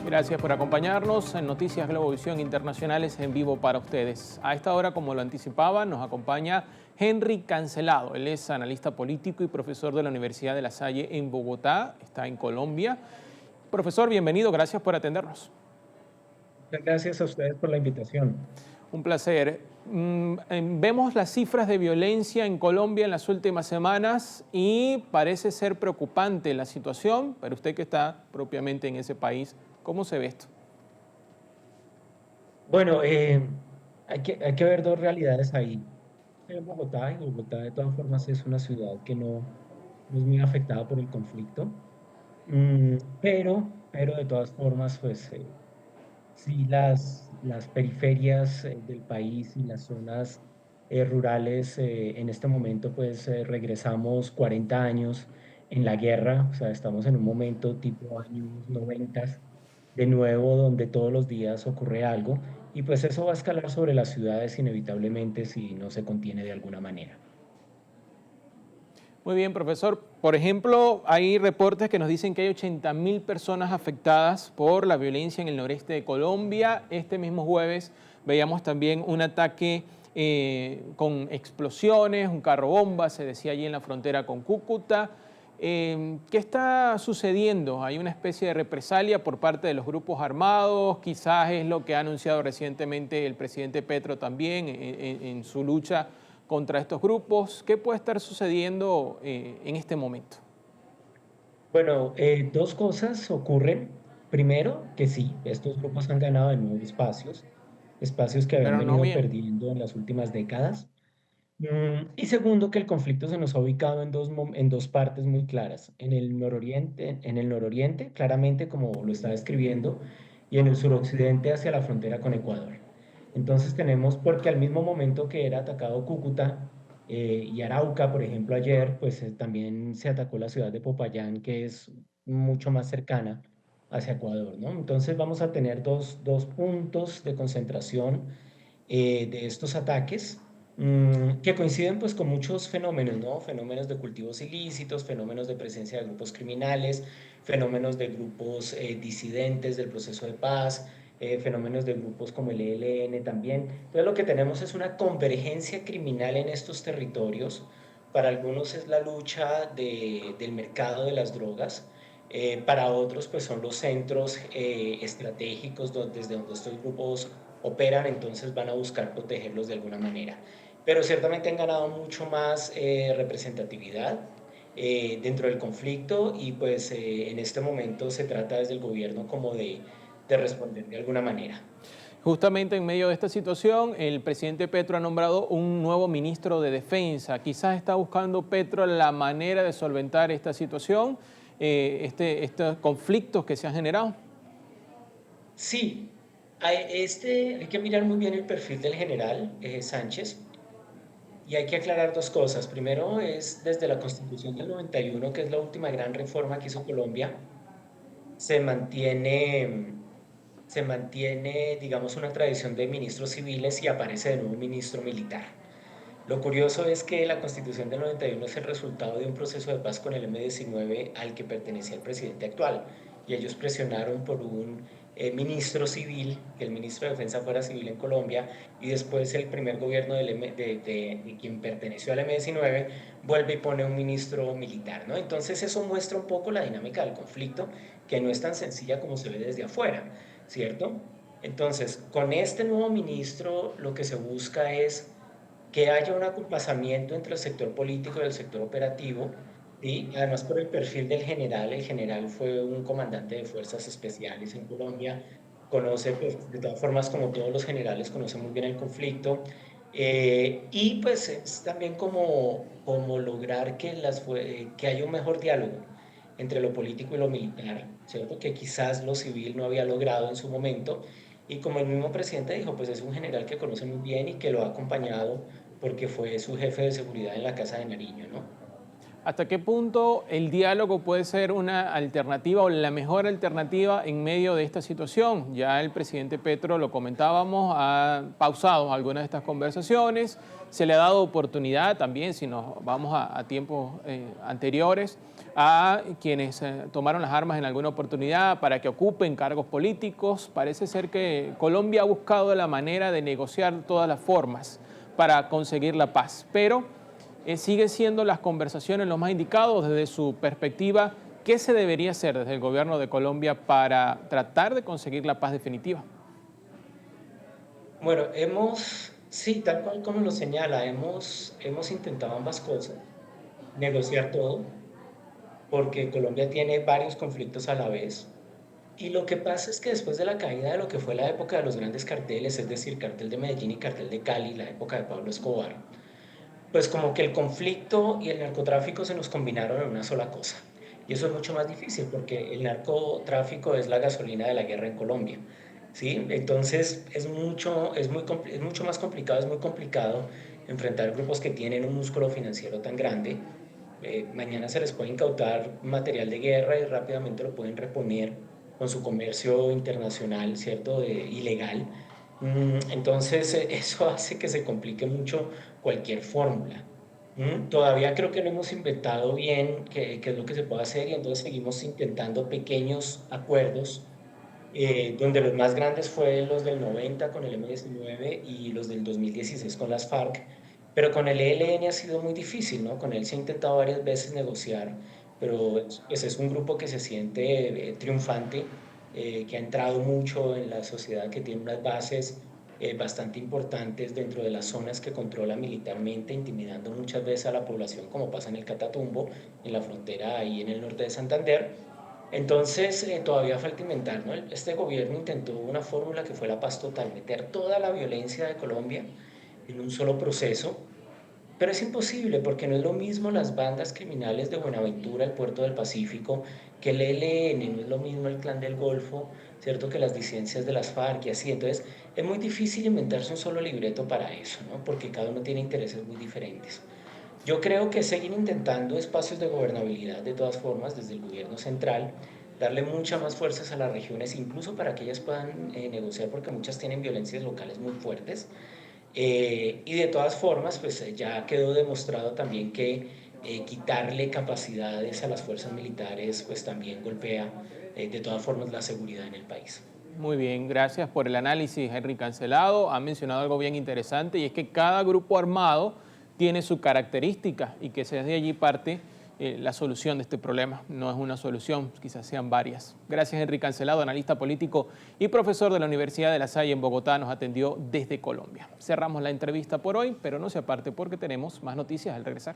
Gracias por acompañarnos en Noticias Globovisión Internacionales en vivo para ustedes. A esta hora, como lo anticipaba, nos acompaña Henry Cancelado. Él es analista político y profesor de la Universidad de La Salle en Bogotá, está en Colombia. Profesor, bienvenido, gracias por atendernos. Muchas gracias a ustedes por la invitación. Un placer. Vemos las cifras de violencia en Colombia en las últimas semanas y parece ser preocupante la situación, pero usted que está propiamente en ese país, ¿cómo se ve esto? Bueno, hay que ver dos realidades ahí. Estoy en Bogotá, y Bogotá de todas formas es una ciudad que no es muy afectada por el conflicto. Pero de todas formas, pues sí las periferias del país y las zonas rurales en este momento, pues regresamos 40 años en la guerra, o sea, estamos en un momento tipo años 90 de nuevo, donde todos los días ocurre algo, y pues eso va a escalar sobre las ciudades inevitablemente si no se contiene de alguna manera. Muy bien, profesor. Por ejemplo, hay reportes que nos dicen que hay 80.000 personas afectadas por la violencia en el noreste de Colombia. Este mismo jueves veíamos también un ataque con explosiones, un carro bomba, se decía allí en la frontera con Cúcuta. ¿Qué está sucediendo? ¿Hay una especie de represalia por parte de los grupos armados? Quizás es lo que ha anunciado recientemente el presidente Petro también en su lucha contra estos grupos. ¿Qué puede estar sucediendo en este momento? Bueno, dos cosas ocurren. Primero, que sí, estos grupos han ganado de nuevo espacios, espacios que habían Pero no venido bien. perdiendo en las últimas décadas. Y segundo, que el conflicto se nos ha ubicado en dos partes muy claras. En el nororiente, claramente como lo está describiendo, y en el suroccidente hacia la frontera con Ecuador. Entonces tenemos, porque al mismo momento que era atacado Cúcuta y Arauca, por ejemplo, ayer, pues también se atacó la ciudad de Popayán, que es mucho más cercana hacia Ecuador, ¿no? Entonces vamos a tener dos puntos de concentración de estos ataques que coinciden pues con muchos fenómenos, ¿no? Fenómenos de cultivos ilícitos, fenómenos de presencia de grupos criminales, fenómenos de grupos disidentes del proceso de paz, fenómenos de grupos como el ELN también. Entonces lo que tenemos es una convergencia criminal en estos territorios. Para algunos es la lucha del mercado de las drogas. Para otros, pues son los centros estratégicos desde donde estos grupos operan, entonces van a buscar protegerlos de alguna manera. Pero ciertamente han ganado mucho más representatividad dentro del conflicto y pues en este momento se trata desde el gobierno como de responder de alguna manera. Justamente en medio de esta situación, el presidente Petro ha nombrado un nuevo ministro de Defensa. Quizás está buscando Petro la manera de solventar esta situación, estos conflictos que se han generado. Sí, hay que mirar muy bien el perfil del general Sánchez. Y hay que aclarar dos cosas. Primero es desde la Constitución del 91, que es la última gran reforma que hizo Colombia, se mantiene, se mantiene, digamos, una tradición de ministros civiles y aparece de nuevo un ministro militar. Lo curioso es que la Constitución del 91 es el resultado de un proceso de paz con el M-19 al que pertenecía el presidente actual. Y ellos presionaron por un ministro civil, que el ministro de Defensa fuera civil en Colombia, y después el primer gobierno de quien perteneció al M-19 vuelve y pone un ministro militar, ¿no? Entonces eso muestra un poco la dinámica del conflicto, que no es tan sencilla como se ve desde afuera, ¿cierto? Entonces, con este nuevo ministro lo que se busca es que haya un acompasamiento entre el sector político y el sector operativo, y además por el perfil del general. El general fue un comandante de fuerzas especiales en Colombia, conoce, pues, de todas formas, como todos los generales, conoce muy bien el conflicto, y pues es también como lograr que haya un mejor diálogo entre lo político y lo militar, ¿cierto? Que quizás lo civil no había logrado en su momento, y como el mismo presidente dijo, pues es un general que conoce muy bien y que lo ha acompañado porque fue su jefe de seguridad en la Casa de Nariño, ¿no? ¿Hasta qué punto el diálogo puede ser una alternativa o la mejor alternativa en medio de esta situación? Ya el presidente Petro, lo comentábamos, ha pausado algunas de estas conversaciones, se le ha dado oportunidad también, si nos vamos a tiempos anteriores, a quienes tomaron las armas en alguna oportunidad para que ocupen cargos políticos. Parece ser que Colombia ha buscado la manera de negociar todas las formas para conseguir la paz, pero sigue siendo las conversaciones lo más indicado desde su perspectiva. ¿Qué se debería hacer desde el gobierno de Colombia para tratar de conseguir la paz definitiva? Bueno, sí, tal cual como lo señala, hemos intentado ambas cosas, negociar todo, porque Colombia tiene varios conflictos a la vez. Y lo que pasa es que después de la caída de lo que fue la época de los grandes carteles, es decir, cartel de Medellín y cartel de Cali, la época de Pablo Escobar, pues como que el conflicto y el narcotráfico se nos combinaron en una sola cosa. Y eso es mucho más difícil porque el narcotráfico es la gasolina de la guerra en Colombia. ¿Sí? Entonces es mucho más complicado, es muy complicado enfrentar grupos que tienen un músculo financiero tan grande. Mañana se les puede incautar material de guerra y rápidamente lo pueden reponer con su comercio internacional, ¿cierto? Ilegal. Entonces, eso hace que se complique mucho cualquier fórmula. Todavía creo que no hemos inventado bien qué es lo que se puede hacer y entonces seguimos intentando pequeños acuerdos, donde los más grandes fueron los del 90 con el M-19 y los del 2016 con las FARC, pero con el ELN ha sido muy difícil, ¿no? Con él se ha intentado varias veces negociar, pero pues es un grupo que se siente triunfante, que ha entrado mucho en la sociedad, que tiene unas bases bastante importantes dentro de las zonas que controla militarmente, intimidando muchas veces a la población, como pasa en el Catatumbo, en la frontera ahí en el norte de Santander. Entonces, todavía falta inventar, ¿no? Este gobierno intentó una fórmula que fue la paz total, meter toda la violencia de Colombia en un solo proceso, pero es imposible porque no es lo mismo las bandas criminales de Buenaventura, el Puerto del Pacífico, que el ELN, no es lo mismo el Clan del Golfo, ¿cierto? Que las disidencias de las FARC y así. Entonces, es muy difícil inventarse un solo libreto para eso, ¿no? Porque cada uno tiene intereses muy diferentes. Yo creo que seguir intentando espacios de gobernabilidad de todas formas desde el gobierno central, darle mucha más fuerzas a las regiones, incluso para que ellas puedan negociar, porque muchas tienen violencias locales muy fuertes. Y de todas formas, pues ya quedó demostrado también que quitarle capacidades a las fuerzas militares, pues también golpea de todas formas la seguridad en el país. Muy bien, gracias por el análisis, Henry Cancelado. Ha mencionado algo bien interesante y es que cada grupo armado tiene su característica y que sea de allí parte la solución de este problema. No es una solución, quizás sean varias. Gracias, Henry Cancelado, analista político y profesor de la Universidad de La Salle en Bogotá, nos atendió desde Colombia. Cerramos la entrevista por hoy, pero no se aparte porque tenemos más noticias al regresar.